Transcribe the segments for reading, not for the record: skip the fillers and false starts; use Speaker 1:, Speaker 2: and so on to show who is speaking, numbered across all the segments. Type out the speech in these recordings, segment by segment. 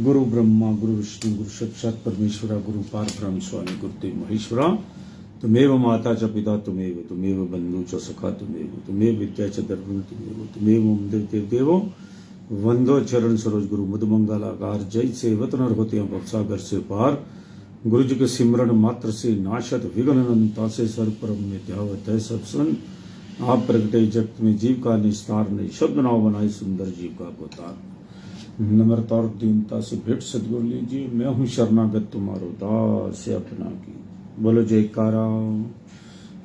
Speaker 1: गुरु ब्रह्मा गुरु विष्णु गुरु साक्षात परमेश्वरा गुरु पार ब्रह्म स्वामी गुरुदेव महेश्वरा। तुमेव माता च पिता तुमेव बंधु च सखा तुमेव विद्या च दर्पण तुमेव मम देवो वंदो चरण सरोज गुरु मधुमंगलाकार जय सेवत नर होते हैं भवसागर से पार। गुरु जी के सिमरन मात्र से नाशत विघ्न अनंता से सर्व परम में ध्यावत है सब सन। आप प्रगटे जगत में जीव का निस्तार नहीं, शब्द नाव बनाए सुंदर जीव का अवतार। नम्रता और दीनता से भेंट सदगुरु लीजिए, मैं हूँ शरणागत तुम्हारो दास से अपना की। बोलो जयकारा,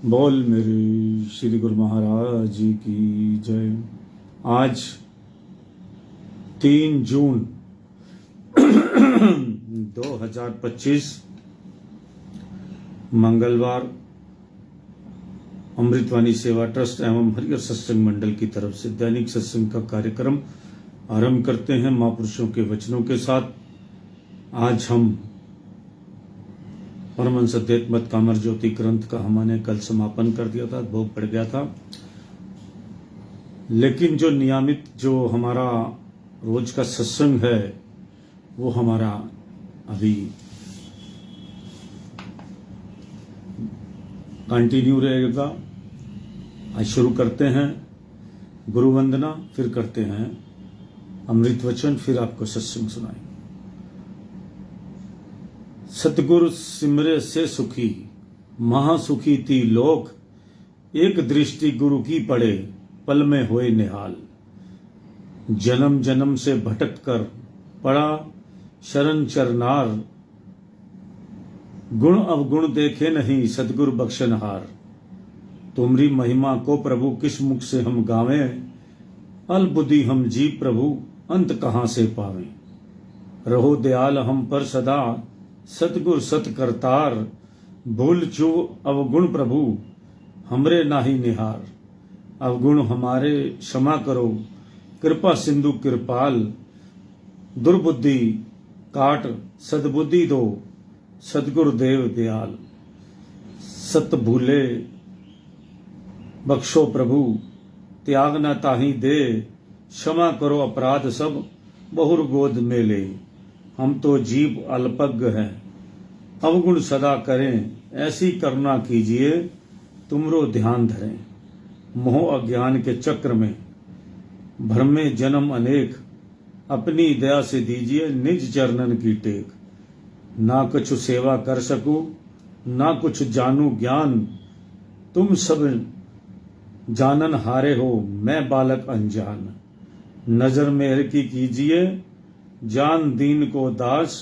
Speaker 1: बोल मेरे श्री गुरु महाराज जी की जय। आज 3 जून 2025 मंगलवार अमृतवाणी सेवा ट्रस्ट एवं हरिहर सत्संग मंडल की तरफ से दैनिक सत्संग का कार्यक्रम आरंभ करते हैं महापुरुषों के वचनों के साथ। आज हम परमहंस अद्वैत कामर ज्योति ग्रंथ का हमने कल समापन कर दिया था, भोग पड़ गया था। लेकिन जो नियमित जो हमारा रोज का सत्संग है वो हमारा अभी कंटिन्यू रहेगा। आज शुरू करते हैं गुरु वंदना, फिर करते हैं अमृत वचन, फिर आपको सत्संग सुनाएंगे। सतगुरु सिमरे से सुखी महासुखी थी लोक, एक दृष्टि गुरु की पड़े पल में होए निहाल। जन्म जन्म से भटक कर पड़ा शरण चरनार, गुण अवगुण देखे नहीं सतगुरु बख्शनहार। तुमरी महिमा को प्रभु किस मुख से हम गावें, अल्बुद्धि हम जीव प्रभु अंत कहां से पावे। रहो दयाल हम पर सदा सतगुर सत करतार, भूल चूक अवगुण प्रभु हमरे नाही निहार। अवगुण हमारे क्षमा करो कृपा सिंधु कृपाल, दुर्बुद्धि काट सद्बुद्धि दो सतगुरुदेव दयाल। सत भूले बख्शो प्रभु त्याग न ताही दे, क्षमा करो अपराध सब बहुर गोद में ले। हम तो जीव अल्पज्ञ हैं अवगुण सदा करें, ऐसी करुणा कीजिए तुमरो ध्यान धरें। मोह अज्ञान के चक्र में भ्रमे जन्म अनेक, अपनी दया से दीजिए निज चरणन की टेक। ना कुछ सेवा कर सकूं ना कुछ जानू ज्ञान, तुम सब जानन हारे हो मैं बालक अनजान। नजर मेहर की कीजिए जान दीन को दास,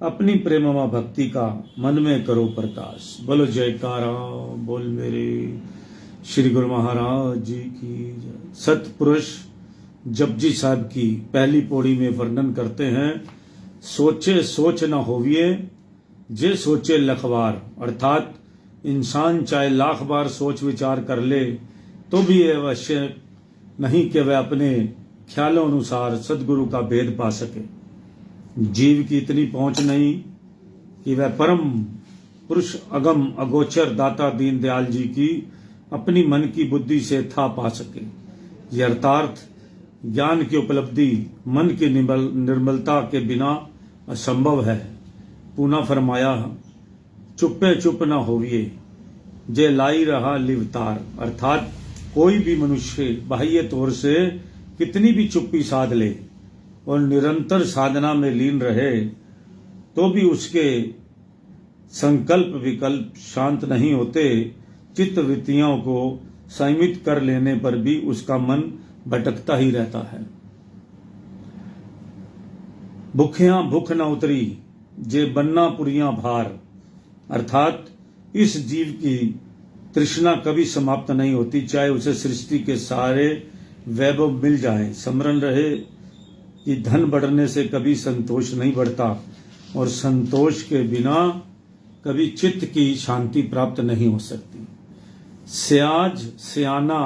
Speaker 1: अपनी प्रेममा भक्ति का मन में करो प्रकाश। बोलो जयकारा, बोल मेरे श्री गुरु महाराज जी की जय। सतपुरुष जपजी साहब की पहली पौड़ी में वर्णन करते हैं, सोचे सोच न होविए जे सोचे लखवार। अर्थात इंसान चाहे लाख बार सोच विचार कर ले तो भी यह अवश्य नहीं कि वह अपने ख्यालों अनुसार सदगुरु का भेद पा सके। जीव की इतनी पहुंच नहीं कि वह परम पुरुष अगम अगोचर दाता दीन दयाल जी की अपनी मन की बुद्धि से था पा सके। यह अर्थार्थ ज्ञान की उपलब्धि मन की निर्मलता के बिना असंभव है। पुनः फरमाया, चुप्पे चुप न होविए जे लाई रहा लिवतार। अर्थात कोई भी मनुष्य बाह्य तौर से कितनी भी चुप्पी साध ले और निरंतर साधना में लीन रहे तो भी उसके संकल्प विकल्प शांत नहीं होते। चित्त वृत्तियों को संयमित कर लेने पर भी उसका मन भटकता ही रहता है। भूखियां भूख न उतरी जे बन्ना पुरियां भार। अर्थात इस जीव की तृष्णा कभी समाप्त नहीं होती, चाहे उसे सृष्टि के सारे वैभव मिल जाए। स्मरण रहे कि धन बढ़ने से कभी संतोष नहीं बढ़ता, और संतोष के बिना कभी चित्त की शांति प्राप्त नहीं हो सकती। सियाज सियाना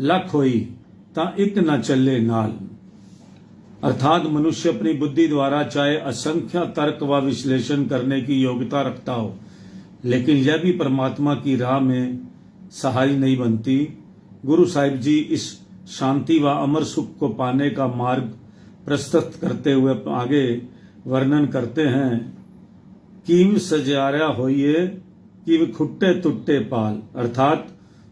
Speaker 1: लख होई ता इक न चले नाल। अर्थात मनुष्य अपनी बुद्धि द्वारा चाहे असंख्य तर्क व विश्लेषण करने की योग्यता रखता हो, लेकिन यह भी परमात्मा की राह में सहाय नहीं बनती। गुरु साहिब जी इस शांति व अमर सुख को पाने का मार्ग प्रस्तुत करते हुए आगे वर्णन करते हैं। कीव सजारा होइए कीव खुट्टे तुट्टे पाल। अर्थात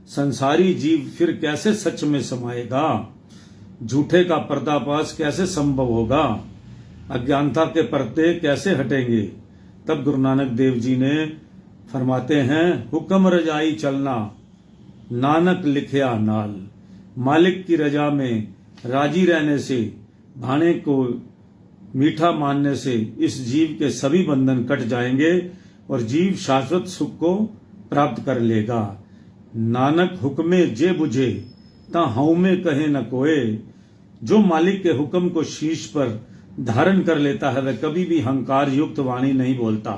Speaker 1: संसारी जीव फिर कैसे सच में समाएगा, झूठे का पर्दाफाश कैसे संभव होगा, अज्ञानता के पर्दे कैसे हटेंगे। तब गुरु नानक देव जी ने फरमाते हैं, हुक्म रजाई चलना नानक लिखया नाल। मालिक की रजा में राजी रहने से, भाने को मीठा मानने से इस जीव के सभी बंधन कट जाएंगे और जीव शाश्वत सुख को प्राप्त कर लेगा। नानक हुक्मे जे बुझे ता हऊ में कहे न कोए। जो मालिक के हुक्म को शीश पर धारण कर लेता है वह कभी भी अहंकार युक्त वाणी नहीं बोलता।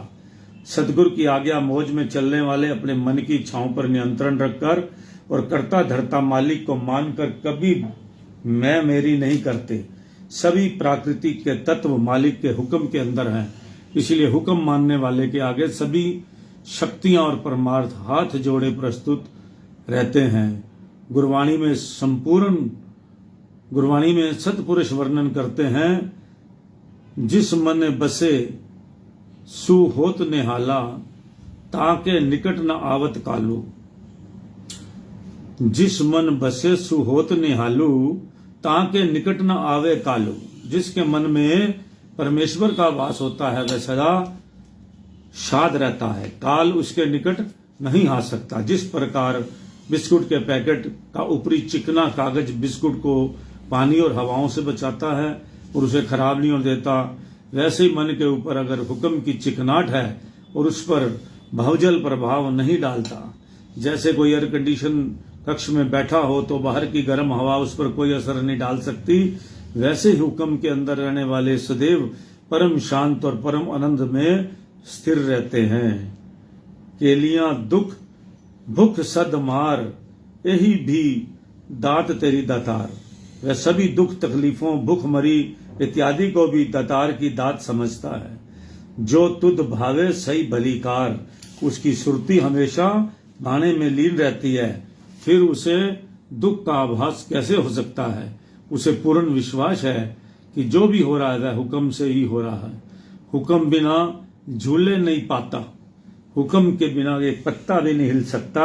Speaker 1: सदगुरु की आज्ञा मौज में चलने वाले अपने मन की इच्छाओं पर नियंत्रण रखकर और कर्ता धर्ता मालिक को मानकर कभी मैं मेरी नहीं करते। सभी प्राकृतिक के तत्व मालिक के हुक्म के अंदर हैं, इसलिए हुक्म मानने वाले के आगे सभी शक्तियां और परमार्थ हाथ जोड़े प्रस्तुत रहते हैं। गुरवाणी में सतपुरुष वर्णन करते हैं, जिस मन बसे सुहोत निहाला ताके निकट न आवत कालू। जिस मन बसे सुहोत निहालू ताके निकट न आवे कालू। जिसके मन में परमेश्वर का वास होता है वह सदा शाद रहता है, काल उसके निकट नहीं आ सकता। जिस प्रकार बिस्कुट के पैकेट का ऊपरी चिकना कागज बिस्कुट को पानी और हवाओं से बचाता है और उसे खराब नहीं होने देता, वैसे ही मन के ऊपर अगर हुक्म की चिकनाहट है और उस पर बहुजल प्रभाव नहीं डालता, जैसे कोई एयर कंडीशन कक्ष में बैठा हो तो बाहर की गर्म हवा उस पर कोई असर नहीं डाल सकती, वैसे ही हुक्म के अंदर रहने वाले सदैव परम शांत और परम आनंद में स्थिर रहते हैं। केलियां दुख भुख सद मार यही भी दात तेरी दातार। वह सभी दुख तकलीफों भुखमरी इत्यादि को भी दातार की दात समझता है। जो तुद भावे सही भलीकार, उसकी सुरती हमेशा भाने में लीन रहती है, फिर उसे दुख का आभास कैसे हो सकता है। उसे पूर्ण विश्वास है कि जो भी हो रहा है वह हुक्म से ही हो रहा है। हुक्म बिना झूले नहीं पाता, हुक्म के बिना एक पत्ता भी नहीं हिल सकता,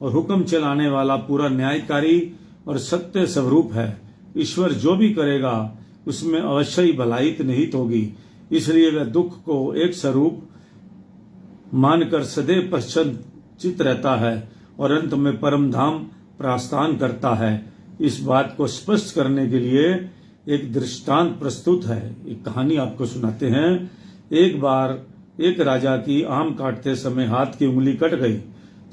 Speaker 1: और हुक्म चलाने वाला पूरा न्यायकारी और सत्य स्वरूप है। ईश्वर जो भी करेगा उसमें अवश्य ही भलाई निहित होगी, इसलिए वह दुख को एक स्वरूप मानकर सदैव पश्चित रहता है और अंत में परम धाम प्रस्थान करता है। इस बात को स्पष्ट करने के लिए एक दृष्टांत प्रस्तुत है। एक कहानी आपको सुनाते हैं। एक बार एक राजा की आम काटते समय हाथ की उंगली कट गई।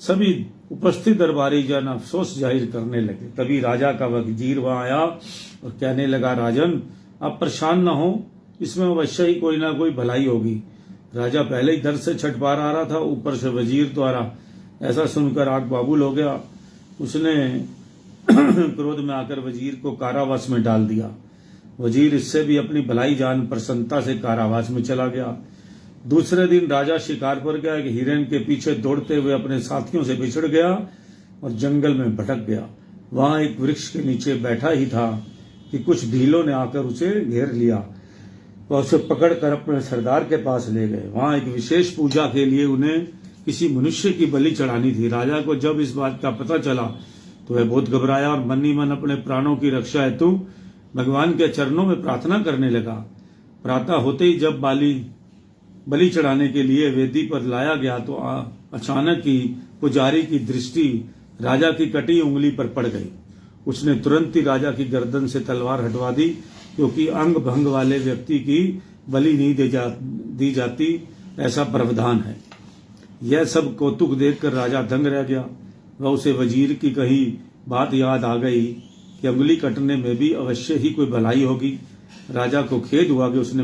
Speaker 1: सभी उपस्थित दरबारी जन अफसोस जाहिर करने लगे। तभी राजा का वजीर वहां आया और कहने लगा, राजन आप परेशान न हो, इसमें अवश्य ही कोई ना कोई भलाई होगी। राजा पहले ही दर्द से छटपटा आ रहा था, ऊपर से वजीर द्वारा ऐसा सुनकर आग बाबूल हो गया। उसने क्रोध में आकर वजीर को कारावास में डाल दिया। वजीर इससे भी अपनी भलाई जान प्रसन्नता से कारावास में चला गया। दूसरे दिन राजा शिकार पर गया कि हिरन के पीछे दौड़ते हुए अपने साथियों से बिछड़ गया और जंगल में भटक गया। वहां एक वृक्ष के नीचे बैठा ही था कि कुछ भीलों ने आकर उसे घेर लिया और उसे पकड़कर अपने सरदार के पास ले गए। वहां एक विशेष पूजा के लिए उन्हें किसी मनुष्य की बलि चढ़ानी थी। राजा को जब इस बात का पता चला तो वह बहुत घबराया और मन ही मन अपने प्राणों की रक्षा हेतु भगवान के चरणों में प्रार्थना करने लगा। प्रातः होते ही जब बलि चढ़ाने के लिए वेदी पर लाया गया तो अचानक ही पुजारी की दृष्टि राजा की कटी उंगली पर पड़ गई। उसने तुरंत ही राजा की गर्दन से तलवार हटवा दी, क्योंकि अंग भंग वाले व्यक्ति की बलि नहीं दी जाती, ऐसा प्रावधान है। यह सब कौतुक देखकर राजा दंग रह गया। वह उसे वजीर की कही बात याद आ गई कि उंगली कटने में भी अवश्य ही कोई भलाई होगी। राजा को खेद हुआ कि उसने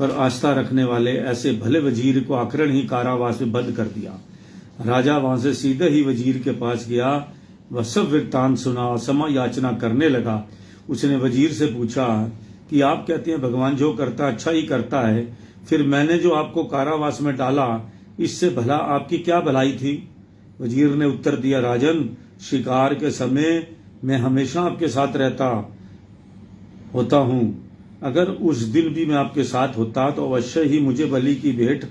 Speaker 1: पर आस्था रखने वाले ऐसे भले वजीर को आकरण ही कारावास में बंद कर दिया। राजा वहां से सीधे ही वजीर के पास गया, वह सब वृत्तांत सुना, क्षमा याचना करने लगा। उसने वजीर से पूछा कि आप कहते हैं भगवान जो करता अच्छा ही करता है, फिर मैंने जो आपको कारावास में डाला इससे भला आपकी क्या भलाई थी? वजीर ने उत्तर दिया, राजन, शिकार के समय मैं हमेशा आपके साथ होता हूं। अगर उस दिन भी मैं आपके साथ होता तो अवश्य ही मुझे बलि की भेंट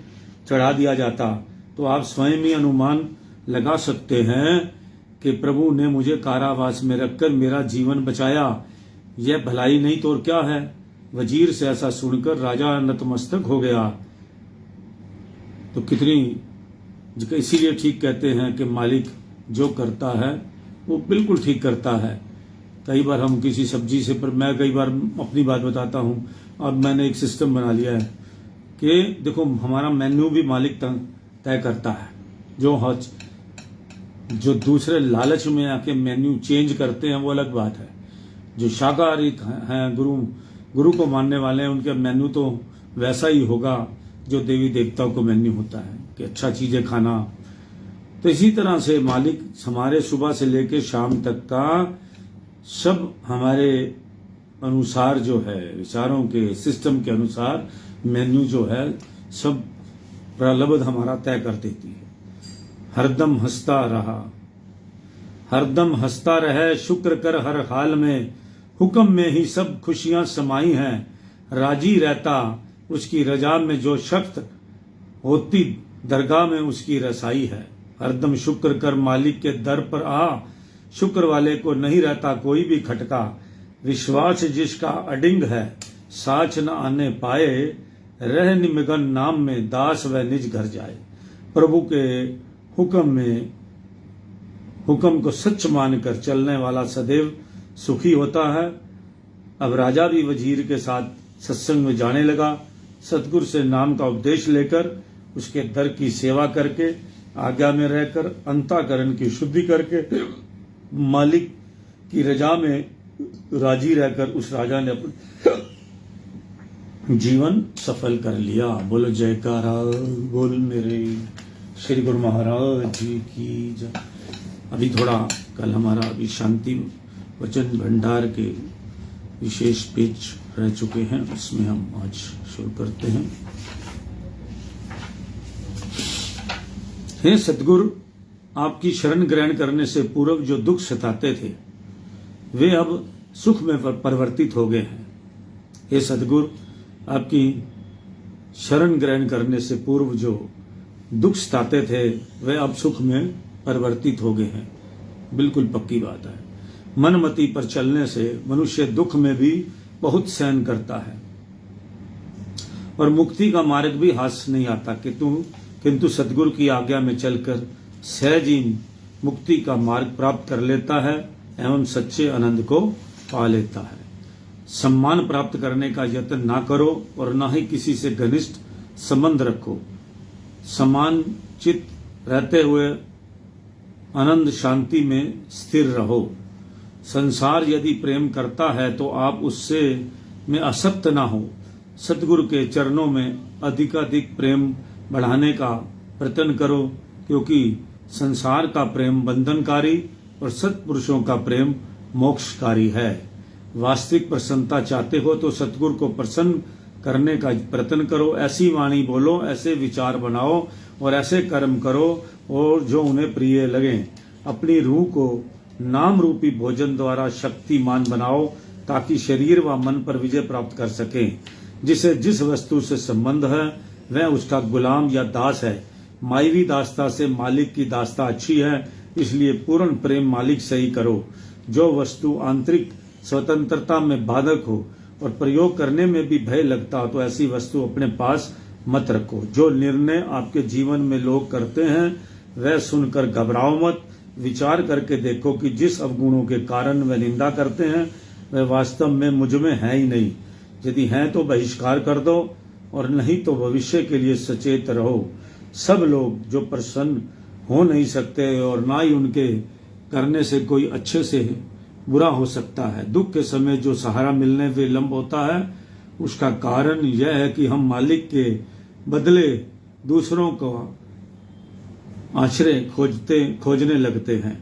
Speaker 1: चढ़ा दिया जाता। तो आप स्वयं ही अनुमान लगा सकते हैं कि प्रभु ने मुझे कारावास में रखकर मेरा जीवन बचाया। यह भलाई नहीं तो और क्या है? वजीर से ऐसा सुनकर राजा नतमस्तक हो गया। तो इसीलिए ठीक कहते हैं कि मालिक जो करता है वो बिल्कुल ठीक करता है। कई बार हम किसी सब्जी से, पर मैं कई बार अपनी बात बताता हूं, अब मैंने एक सिस्टम बना लिया है कि देखो हमारा मेन्यू भी मालिक तय करता है। जो दूसरे लालच में आके मेन्यू चेंज करते हैं वो अलग बात है। जो शाकाहारी हैं, गुरु को मानने वाले हैं, उनका मेन्यू तो वैसा ही होगा जो देवी देवताओं को मेन्यू होता है कि अच्छा चीजें खाना। तो इसी तरह से मालिक हमारे सुबह से लेकर शाम तक का सब हमारे अनुसार जो है, विचारों के सिस्टम के अनुसार मेन्यू जो है सब प्रलब्ध हमारा तय कर देती है। हरदम हंसता रहे शुक्र कर हर हाल में, हुक्म में ही सब खुशियां समाई हैं। राजी रहता उसकी रजा में जो शख्स, होती दरगाह में उसकी रसाई है। हरदम शुक्र कर मालिक के दर पर आ, शुक्र वाले को नहीं रहता कोई भी खटका। विश्वास जिसका अडिंग है, साच न आने पाए, रह निमगन नाम में दास व निज घर जाए। प्रभु के हुक्म को सच मानकर चलने वाला सदैव सुखी होता है। अब राजा भी वजीर के साथ सत्संग में जाने लगा। सतगुरु से नाम का उपदेश लेकर, उसके दर की सेवा करके, आज्ञा में रहकर, अंतःकरण की शुद्धि करके, मालिक की रजा में राजी रहकर उस राजा ने अपना जीवन सफल कर लिया। बोलो जयकारा बोल मेरे श्री गुरु महाराज जी की जय। अभी थोड़ा कल हमारा अभी शांति वचन भंडार के विशेष पेज रह चुके हैं, उसमें हम आज शुरू करते हैं। हे सतगुरु, आपकी शरण ग्रहण करने से पूर्व जो दुख सताते थे वे अब सुख में परिवर्तित हो गए हैं। हे सतगुरु, आपकी शरण ग्रहण करने से पूर्व जो दुख सताते थे वे अब सुख में परिवर्तित हो गए हैं। बिल्कुल पक्की बात है। मनमति पर चलने से मनुष्य दुख में भी बहुत सहन करता है और मुक्ति का मार्ग भी हाथ से नहीं आता, किंतु सतगुरु की आज्ञा में चलकर सहज ही मुक्ति का मार्ग प्राप्त कर लेता है एवं सच्चे आनंद को पा लेता है। सम्मान प्राप्त करने का यत्न ना करो और ना ही किसी से घनिष्ठ संबंध रखो। समान चित्त रहते हुए आनंद शांति में स्थिर रहो। संसार यदि प्रेम करता है तो आप उससे में असक्त ना हो। सतगुरु के चरणों में अधिकाधिक प्रेम बढ़ाने का प्रयत्न करो, क्योंकि संसार का प्रेम बंधनकारी और सत्पुरुषों का प्रेम मोक्षकारी है। वास्तविक प्रसन्नता चाहते हो तो सतगुरु को प्रसन्न करने का प्रयत्न करो। ऐसी वाणी बोलो, ऐसे विचार बनाओ और ऐसे कर्म करो और जो उन्हें प्रिय लगे। अपनी रूह को नाम रूपी भोजन द्वारा शक्तिमान बनाओ ताकि शरीर व मन पर विजय प्राप्त कर सकें। जिसे जिस वस्तु से संबंध है वह उसका गुलाम या दास है। मायवी दासता से मालिक की दासता अच्छी है, इसलिए पूर्ण प्रेम मालिक से ही करो। जो वस्तु आंतरिक स्वतंत्रता में बाधक हो और प्रयोग करने में भी भय लगता हो तो ऐसी वस्तु अपने पास मत रखो। जो निर्णय आपके जीवन में लोग करते हैं वह सुनकर घबराओ मत। विचार करके देखो कि जिस अवगुणों के कारण वह निंदा करते हैं वह वास्तव में मुझ में है ही नहीं। यदि हैं तो बहिष्कार कर दो और नहीं तो भविष्य के लिए सचेत रहो। सब लोग जो प्रसन्न हो नहीं सकते और ना ही उनके करने से कोई अच्छे से बुरा हो सकता है। दुख के समय जो सहारा मिलने विलंब होता है उसका कारण यह है कि हम मालिक के बदले दूसरों को आश्रय खोजने लगते हैं।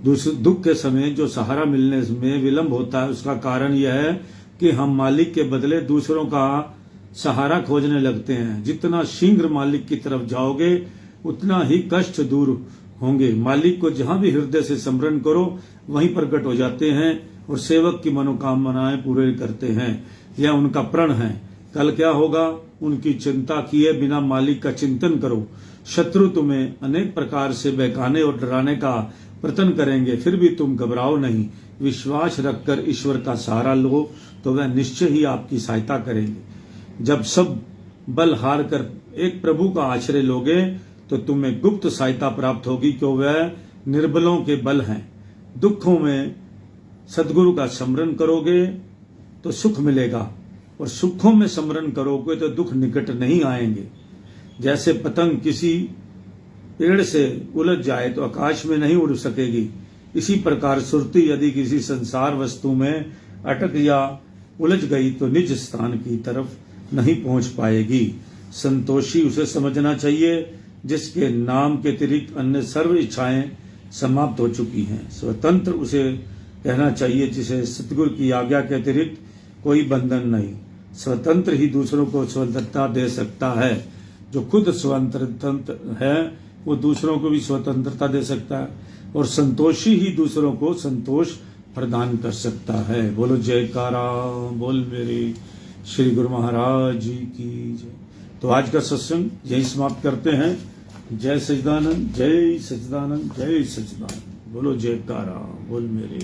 Speaker 1: दुख के समय जो सहारा मिलने में विलंब होता है, उसका कारण यह है कि हम मालिक के बदले दूसरों का सहारा खोजने लगते हैं। जितना शीघ्र मालिक की तरफ जाओगे उतना ही कष्ट दूर होंगे। मालिक को जहां भी हृदय से स्मरण करो वहीं प्रकट हो जाते हैं और सेवक की मनोकामनाएं पूरे करते हैं। यह उनका प्रण है। कल क्या होगा उनकी चिंता किए बिना मालिक का चिंतन करो। शत्रु तुम्हें अनेक प्रकार से बहकाने और डराने का प्रयत्न करेंगे, फिर भी तुम घबराओ नहीं। विश्वास रखकर ईश्वर का सहारा लो तो वह निश्चय ही आपकी सहायता करेंगे। जब सब बल हार कर एक प्रभु का आश्रय लोगे तो तुम्हें गुप्त सहायता प्राप्त होगी, क्यों वह निर्बलों के बल हैं। दुखों में सदगुरु का स्मरण करोगे तो सुख मिलेगा और सुखों में स्मरण करोगे तो दुख निकट नहीं आएंगे। जैसे पतंग किसी पेड़ से उलझ जाए तो आकाश में नहीं उड़ सकेगी, इसी प्रकार सुरती यदि किसी संसार वस्तु में अटक या उलझ गई तो निज स्थान की तरफ नहीं पहुंच पाएगी। संतोषी उसे समझना चाहिए जिसके नाम के अतिरिक्त अन्य सर्व इच्छाएं समाप्त हो चुकी हैं। स्वतंत्र उसे कहना चाहिए जिसे सतगुरु की आज्ञा के अतिरिक्त कोई बंधन नहीं। स्वतंत्र ही दूसरों को स्वतंत्रता दे सकता है। जो खुद स्वतंत्र है वो दूसरों को भी स्वतंत्रता दे सकता है और संतोषी ही दूसरों को संतोष प्रदान कर सकता है। बोलो जयकारा बोल मेरे श्री गुरु महाराज जी की जय। तो आज का सत्संग यही समाप्त करते हैं। जय सच्चिदानंद, जय सच्चिदानंद, जय सच्चिदानंद। बोलो जयकारा बोल मेरे।